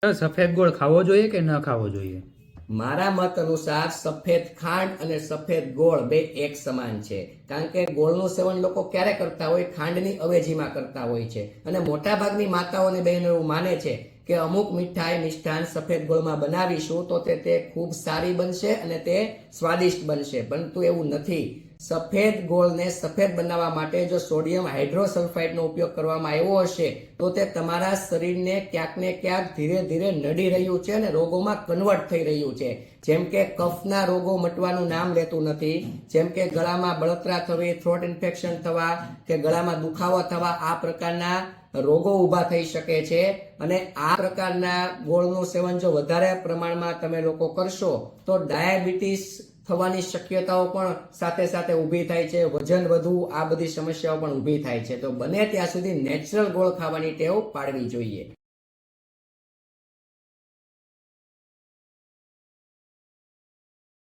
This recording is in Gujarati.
સફેદ ગોળ ખાવો જોઈએ કે ન ખાવો જોઈએ? મારા મત અનુસાર સફેદ ખાંડ અને સફેદ ગોળ બે એક સમાન છે, કારણ કે ગોળનું સેવન લોકો ક્યારે કરતા હોય? ખાંડની અવેજીમાં કરતા હોય છે. અને મોટાભાગની માતાઓ અને બહેનો એવું માને છે કે અમુક મીઠાઈ મિષ્ટાન સફેદ ગોળમાં બનાવીશું તો તે ખૂબ સારી બનશે અને તે સ્વાદિષ્ટ બનશે, પરંતુ એવું નથી. સફેદ ગોળને સફેદ બનાવવા માટે જો સોડિયમ હાઇડ્રોસલ્ફાઇડનો ઉપયોગ કરવામાં આવ્યો હશે તો તે તમારા શરીરને ક્યાંક ને ક્યાંક ધીરે ધીરે નડી રહ્યું છે અને રોગોમાં કન્વર્ટ થઈ રહ્યું છે. જેમ કે કફના રોગો મટવાનું નામ લેતું નથી, જેમ કે ગળામાં બળતરા થવી, થ્રોટ ઇન્ફેક્શન થવા કે ગળામાં દુખાવો થવા, આ પ્રકારના રોગો ઊભા થઈ શકે છે. અને આ પ્રકારના ગોળનું સેવન જો વધારે પ્રમાણમાં તમે લોકો કરશો તો ડાયાબિટીસ થવાની શક્યતાઓ પણ સાથે સાથે ઊભી થાય છે, વજન વધવું, આ બધી સમસ્યાઓ પણ ઊભી થાય છે. તો બને ત્યાં સુધી નેચરલ ગોળ ખાવાની ટેવ પાડવી જોઈએ.